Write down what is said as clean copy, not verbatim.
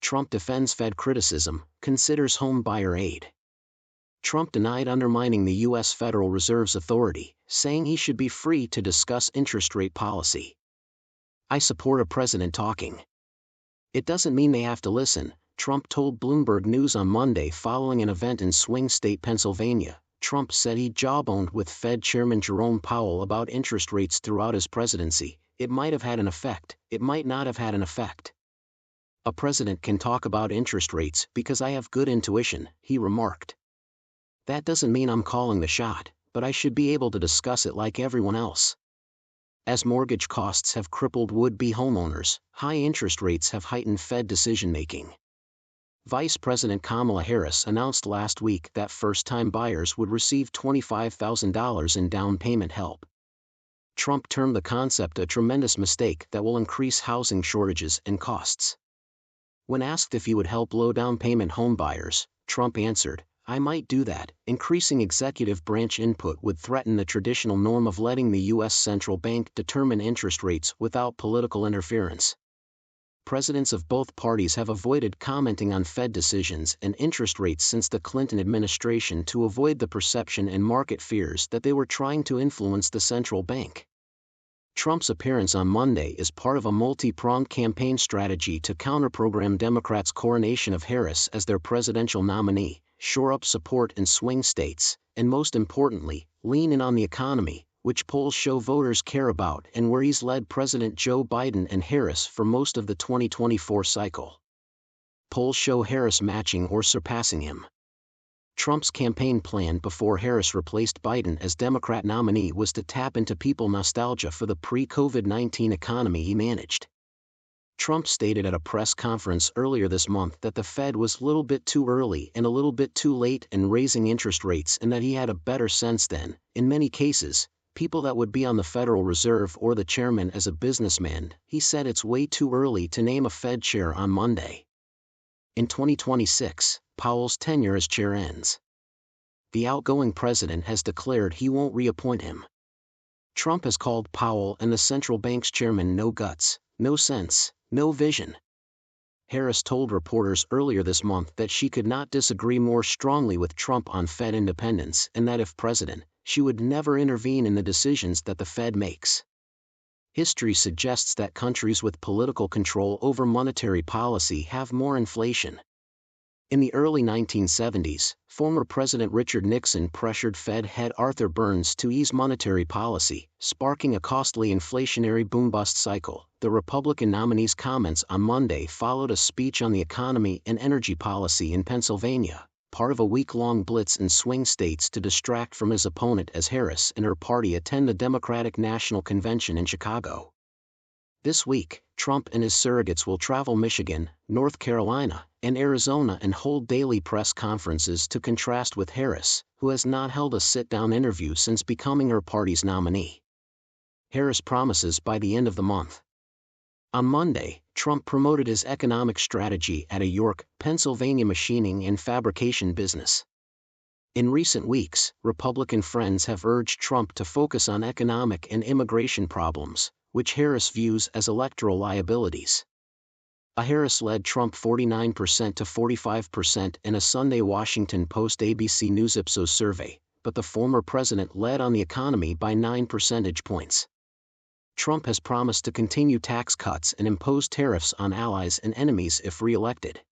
Trump defends Fed criticism, considers home buyer aid. Trump denied undermining the U.S. Federal Reserve's authority, saying he should be free to discuss interest rate policy. I support a president talking. It doesn't mean they have to listen, Trump told Bloomberg News on Monday following an event in swing state Pennsylvania. Trump said he jawboned with Fed Chairman Jerome Powell about interest rates throughout his presidency. It might have had an effect, it might not have had an effect. A president can talk about interest rates because I have good intuition, he remarked. That doesn't mean I'm calling the shot, but I should be able to discuss it like everyone else. As mortgage costs have crippled would-be homeowners, high interest rates have heightened Fed decision-making. Vice President Kamala Harris announced last week that first-time buyers would receive $25,000 in down payment help. Trump termed the concept a tremendous mistake that will increase housing shortages and costs. When asked if he would help low-down payment home buyers, Trump answered, "I might do that." Increasing executive branch input would threaten the traditional norm of letting the U.S. central bank determine interest rates without political interference. Presidents of both parties have avoided commenting on Fed decisions and interest rates since the Clinton administration to avoid the perception and market fears that they were trying to influence the central bank. Trump's appearance on Monday is part of a multi-pronged campaign strategy to counter-program Democrats' coronation of Harris as their presidential nominee, shore up support in swing states, and most importantly, lean in on the economy, which polls show voters care about and where he's led President Joe Biden and Harris for most of the 2024 cycle. Polls show Harris matching or surpassing him. Trump's campaign plan before Harris replaced Biden as Democrat nominee was to tap into people nostalgia for the pre-COVID-19 economy he managed. Trump stated at a press conference earlier this month that the Fed was a little bit too early and a little bit too late in raising interest rates and that he had a better sense than, in many cases, people that would be on the Federal Reserve or the chairman as a businessman. He said it's way too early to name a Fed chair on Monday. In 2026, Powell's tenure as chair ends. The outgoing president has declared he won't reappoint him. Trump has called Powell and the central bank's chairman no guts, no sense, no vision. Harris told reporters earlier this month that she could not disagree more strongly with Trump on Fed independence and that if president, she would never intervene in the decisions that the Fed makes. History suggests that countries with political control over monetary policy have more inflation. In the early 1970s, former President Richard Nixon pressured Fed head Arthur Burns to ease monetary policy, sparking a costly inflationary boom-bust cycle. The Republican nominee's comments on Monday followed a speech on the economy and energy policy in Pennsylvania, part of a week-long blitz in swing states to distract from his opponent as Harris and her party attend the Democratic National Convention in Chicago. This week, Trump and his surrogates will travel Michigan, North Carolina, and Arizona and hold daily press conferences to contrast with Harris, who has not held a sit-down interview since becoming her party's nominee. Harris promises by the end of the month. On Monday, Trump promoted his economic strategy at a York, Pennsylvania machining and fabrication business. In recent weeks, Republican friends have urged Trump to focus on economic and immigration problems, which Harris views as electoral liabilities. A Harris-led Trump 49% to 45% in a Sunday Washington Post ABC News Ipsos survey, but the former president led on the economy by 9 percentage points. Trump has promised to continue tax cuts and impose tariffs on allies and enemies if re-elected.